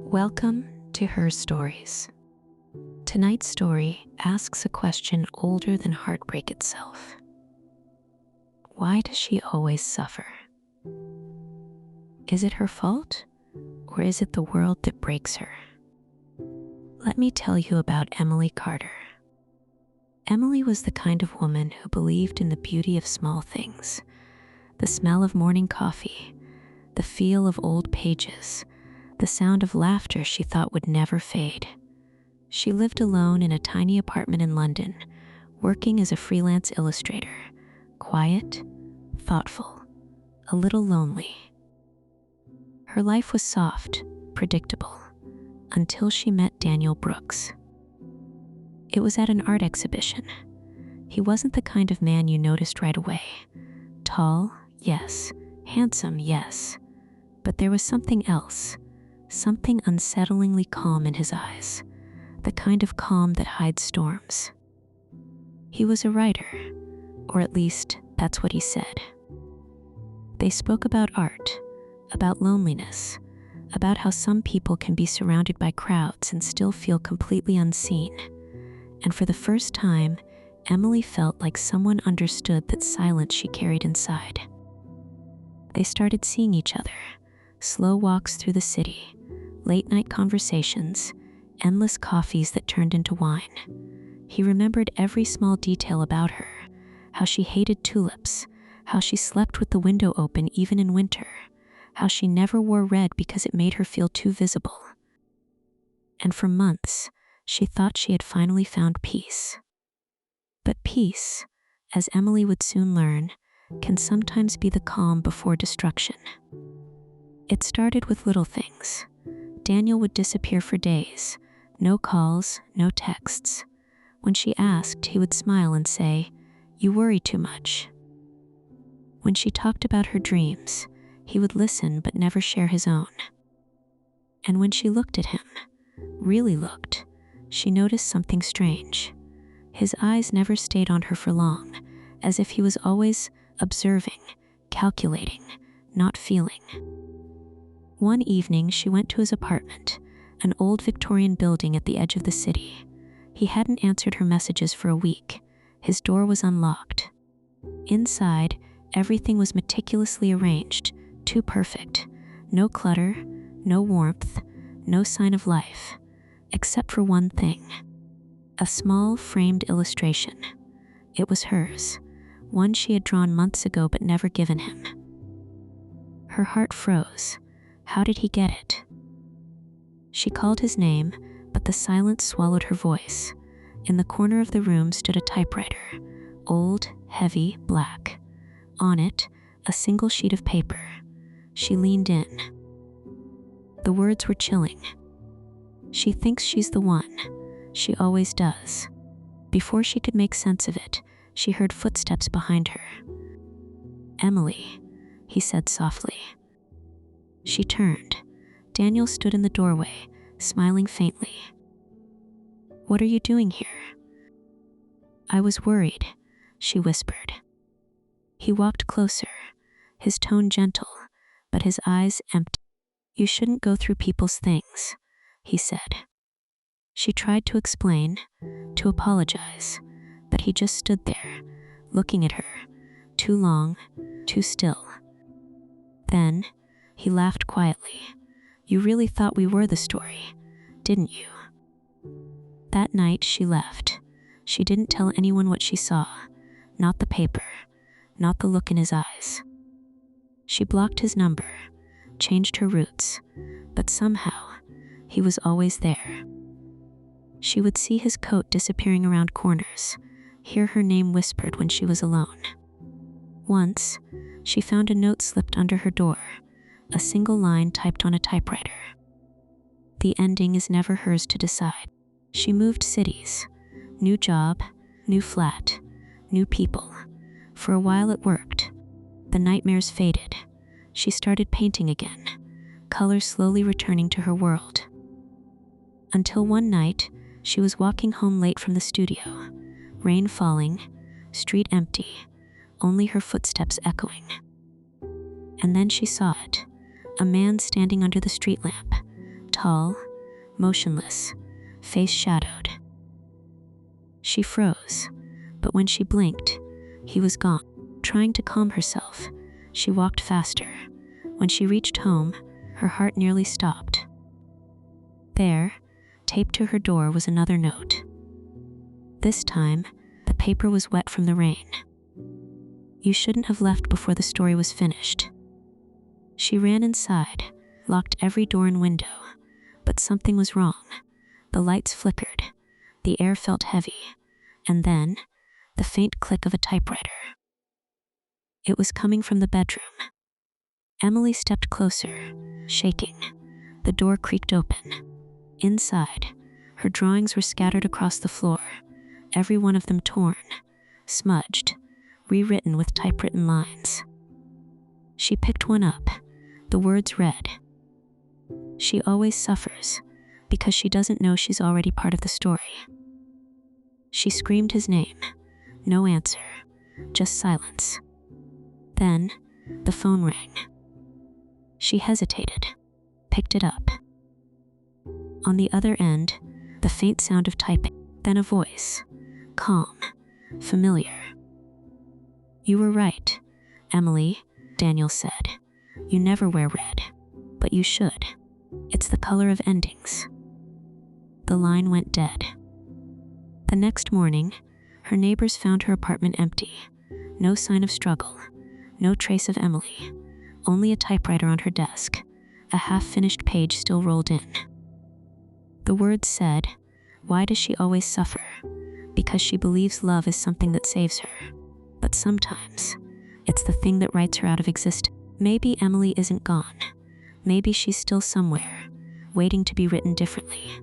Welcome to Her Stories. Tonight's story asks a question older than heartbreak itself. Why does she always suffer? Is it her fault, or is it the world that breaks her? Let me tell you about Emily Carter. Emily was the kind of woman who believed in the beauty of small things, the smell of morning coffee, the feel of old pages, the sound of laughter she thought would never fade. She lived alone in a tiny apartment in London, working as a freelance illustrator, quiet, thoughtful, a little lonely. Her life was soft, predictable, until she met Daniel Brooks. It was at an art exhibition. He wasn't the kind of man you noticed right away. Tall, yes. Handsome, yes. But there was something else, something unsettlingly calm in his eyes, the kind of calm that hides storms. He was a writer, or at least that's what he said. They spoke about art, about loneliness, about how some people can be surrounded by crowds and still feel completely unseen. And for the first time, Emily felt like someone understood that silence she carried inside. They started seeing each other, slow walks through the city, late-night conversations, endless coffees that turned into wine. He remembered every small detail about her, how she hated tulips, how she slept with the window open even in winter, how she never wore red because it made her feel too visible. And for months, she thought she had finally found peace. But peace, as Emily would soon learn, can sometimes be the calm before destruction. It started with little things. Daniel would disappear for days, no calls, no texts. When she asked, he would smile and say, "You worry too much." When she talked about her dreams, he would listen but never share his own. And when she looked at him, really looked, she noticed something strange. His eyes never stayed on her for long, as if he was always observing, calculating, not feeling. One evening, she went to his apartment, an old Victorian building at the edge of the city. He hadn't answered her messages for a week. His door was unlocked. Inside, everything was meticulously arranged, too perfect. No clutter, no warmth, no sign of life, except for one thing. A small, framed illustration. It was hers, one she had drawn months ago but never given him. Her heart froze. How did he get it? She called his name, but the silence swallowed her voice. In the corner of the room stood a typewriter, old, heavy, black. On it, a single sheet of paper. She leaned in. The words were chilling. "She thinks she's the one. She always does." Before she could make sense of it, she heard footsteps behind her. "Emily," he said softly. She turned. Daniel stood in the doorway, smiling faintly. "What are you doing here?" "I was worried," she whispered. He walked closer, his tone gentle, but his eyes empty. "You shouldn't go through people's things," he said. She tried to explain, to apologize, but he just stood there, looking at her, too long, too still. Then, he laughed quietly. "You really thought we were the story, didn't you?" That night, she left. She didn't tell anyone what she saw, not the paper, not the look in his eyes. She blocked his number, changed her routes, but somehow, he was always there. She would see his coat disappearing around corners, hear her name whispered when she was alone. Once, she found a note slipped under her door, a single line typed on a typewriter. "The ending is never hers to decide." She moved cities, new job, new flat, new people. For a while it worked. The nightmares faded. She started painting again, color slowly returning to her world. Until one night, she was walking home late from the studio, rain falling, street empty, only her footsteps echoing. And then she saw it, a man standing under the street lamp, tall, motionless, face shadowed. She froze, but when she blinked, he was gone. Trying to calm herself, she walked faster. When she reached home, her heart nearly stopped. There, taped to her door, was another note. This time, the paper was wet from the rain. "You shouldn't have left before the story was finished." She ran inside, locked every door and window, but something was wrong. The lights flickered, the air felt heavy, and then, the faint click of a typewriter. It was coming from the bedroom. Emily stepped closer, shaking. The door creaked open. Inside, her drawings were scattered across the floor, every one of them torn, smudged, rewritten with typewritten lines. She picked one up. The words read, "She always suffers because she doesn't know she's already part of the story." She screamed his name. No answer, just silence. Then, the phone rang. She hesitated, picked it up. On the other end, the faint sound of typing, then a voice, calm, familiar. "You were right, Emily," Daniel said. "You never wear red, but you should. It's the color of endings." The line went dead. The next morning, her neighbors found her apartment empty. No sign of struggle, no trace of Emily, only a typewriter on her desk, a half-finished page still rolled in. The words said, "Why does she always suffer? Because she believes love is something that saves her. But sometimes, it's the thing that writes her out of existence." Maybe Emily isn't gone. Maybe she's still somewhere, waiting to be written differently.